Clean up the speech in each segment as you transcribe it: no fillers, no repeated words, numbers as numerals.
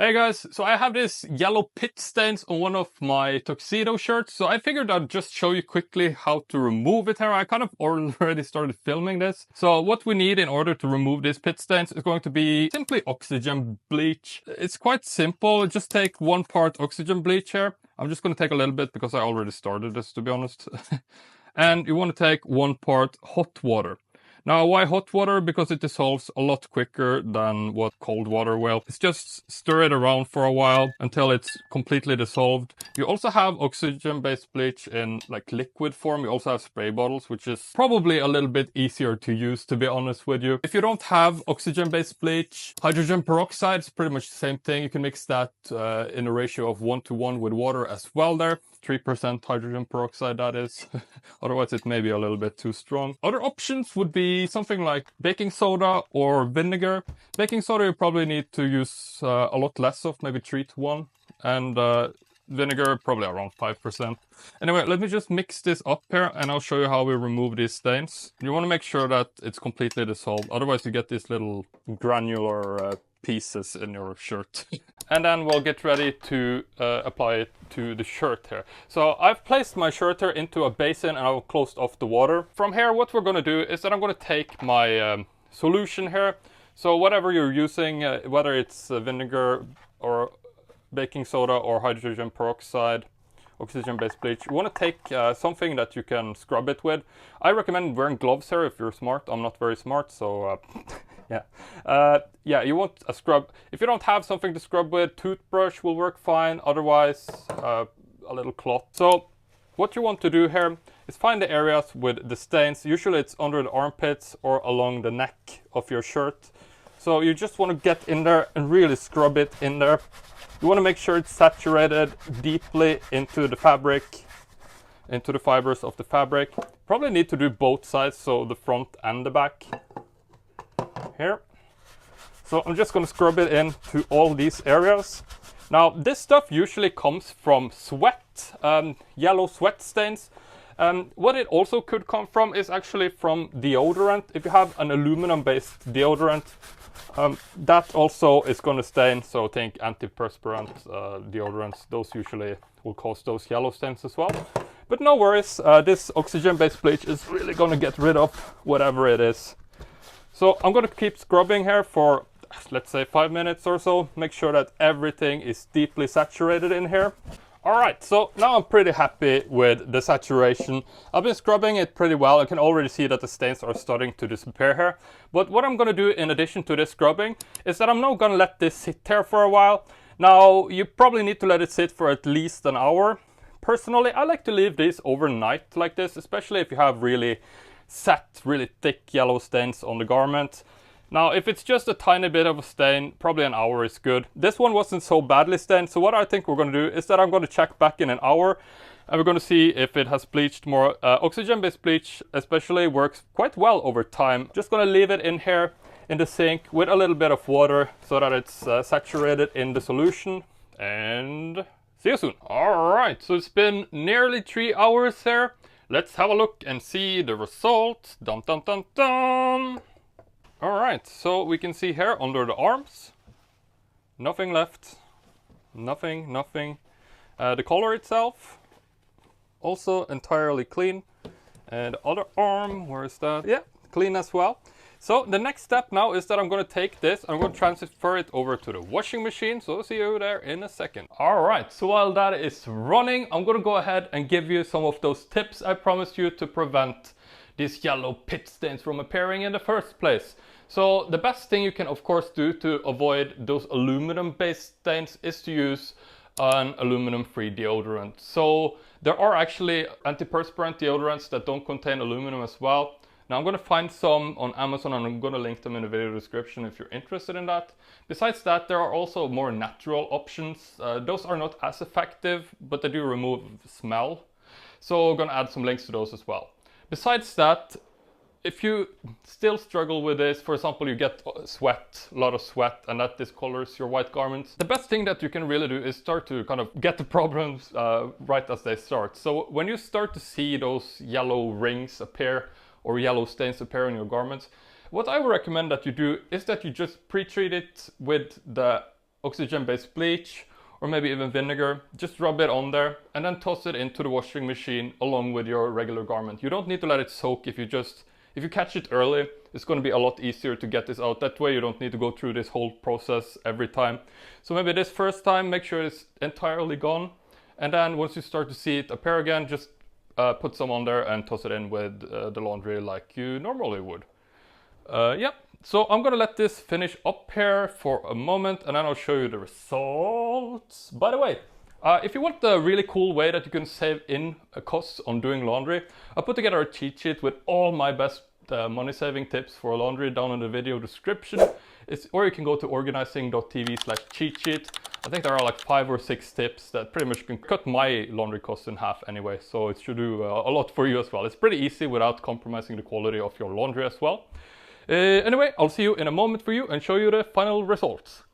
Hey guys, so I have this yellow pit stains on one of my tuxedo shirts, so I figured I'd just show you quickly how to remove it here. I kind of already started filming this. So what we need in order to remove these pit stains is going to be simply oxygen bleach. It's quite simple, just take 1 part oxygen bleach here. I'm just going to take a little bit because I already started this, to be honest. And you want to take 1 part hot water. Now, why hot water? Because it dissolves a lot quicker than what cold water will. It's just stir it around for a while until it's completely dissolved. You also have oxygen-based bleach in like liquid form. You also have spray bottles, which is probably a little bit easier to use, to be honest with you. If you don't have oxygen-based bleach, hydrogen peroxide is pretty much the same thing. You can mix that in a ratio of 1:1 with water as well there. 3% hydrogen peroxide, that is. Otherwise it may be a little bit too strong. Other options would be something like baking soda or vinegar. Baking soda you probably need to use a lot less of, maybe 3:1. And vinegar probably around 5%. Anyway, let me just mix this up here and I'll show you how we remove these stains. You want to make sure that it's completely dissolved. Otherwise you get these little granular pieces in your shirt. And then we'll get ready to apply it to the shirt here. So I've placed my shirt here into a basin and I've closed off the water. From here, what we're going to do is that I'm going to take my solution here. So whatever you're using, whether it's vinegar or baking soda or hydrogen peroxide, oxygen-based bleach, you want to take something that you can scrub it with. I recommend wearing gloves here if you're smart. I'm not very smart, so yeah, you want a scrub. If you don't have something to scrub with, toothbrush will work fine. Otherwise, a little cloth. So what you want to do here is find the areas with the stains. Usually it's under the armpits or along the neck of your shirt. So you just want to get in there and really scrub it in there. You want to make sure it's saturated deeply into the fabric, into the fibers of the fabric. Probably need to do both sides, so the front and the back. Here. So I'm just going to scrub it into all these areas. Now this stuff usually comes from sweat, yellow sweat stains. What it also could come from is actually from deodorant. If you have an aluminum based deodorant, that also is going to stain. So think antiperspirant deodorants, those usually will cause those yellow stains as well. But no worries, this oxygen based bleach is really going to get rid of whatever it is. So I'm going to keep scrubbing here for, let's say, 5 minutes or so. Make sure that everything is deeply saturated in here. Alright, so now I'm pretty happy with the saturation. I've been scrubbing it pretty well. I can already see that the stains are starting to disappear here. But what I'm going to do in addition to this scrubbing is that I'm now going to let this sit there for a while. Now, you probably need to let it sit for at least an hour. Personally, I like to leave these overnight like this, especially if you have really thick yellow stains on the garment. Now, if it's just a tiny bit of a stain, probably an hour is good. This one wasn't so badly stained, so what I think we're going to do is that I'm going to check back in an hour and we're going to see if it has bleached more. Oxygen-based bleach especially works quite well over time. Just going to leave it in here in the sink with a little bit of water so that it's saturated in the solution, and see you soon. Alright, so it's been nearly 3 hours here. Let's have a look and see the result. Dum dum dum dum. Alright, so we can see here under the arms, nothing left. Nothing. The collar itself, also entirely clean. And the other arm, where is that? Yeah, clean as well. So the next step now is that I'm going to take this and I'm going to transfer it over to the washing machine. So I'll see you there in a second. Alright, so while that is running, I'm going to go ahead and give you some of those tips I promised you to prevent these yellow pit stains from appearing in the first place. So the best thing you can of course do to avoid those aluminum based stains is to use an aluminum free deodorant. So there are actually antiperspirant deodorants that don't contain aluminum as well. Now I'm going to find some on Amazon and I'm going to link them in the video description if you're interested in that. Besides that, there are also more natural options. Those are not as effective, but they do remove smell. So I'm going to add some links to those as well. Besides that, if you still struggle with this, for example, you get sweat, a lot of sweat, and that discolors your white garments, the best thing that you can really do is start to kind of get the problems right as they start. So when you start to see those yellow rings appear or yellow stains appear on your garments, what I would recommend that you do is that you just pre-treat it with the oxygen-based bleach, or maybe even vinegar. Just rub it on there and then toss it into the washing machine along with your regular garment. You don't need to let it soak. If you catch it early, it's going to be a lot easier to get this out. That way you don't need to go through this whole process every time. So maybe this first time, make sure it's entirely gone. And then once you start to see it appear again, just put some on there and toss it in with the laundry like you normally would. Yeah, so I'm gonna let this finish up here for a moment and then I'll show you the results. By the way, if you want a really cool way that you can save in costs on doing laundry, I put together a cheat sheet with all my best money saving tips for laundry down in the video description. Or you can go to organizing.tv/cheat sheet. I think there are like 5 or 6 tips that pretty much can cut my laundry costs in half anyway, so it should do a lot for you as well. It's pretty easy without compromising the quality of your laundry as well. Anyway, I'll see you in a moment for you and show you the final results.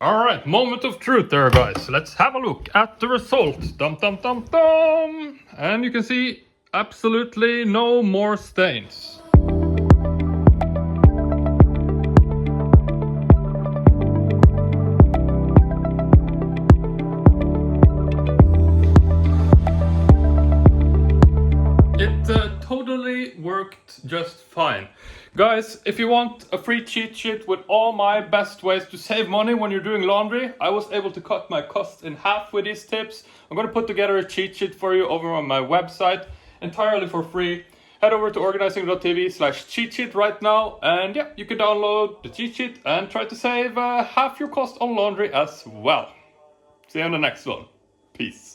Alright, moment of truth there, guys. Let's have a look at the results. Dum dum dum dum! And you can see absolutely no more stains. Totally worked just fine. Guys, if you want a free cheat sheet with all my best ways to save money when you're doing laundry, I was able to cut my costs in half with these tips. I'm going to put together a cheat sheet for you over on my website entirely for free. Head over to organizing.tv/cheat sheet right now and yeah, you can download the cheat sheet and try to save half your cost on laundry as well. See you on the next one. Peace.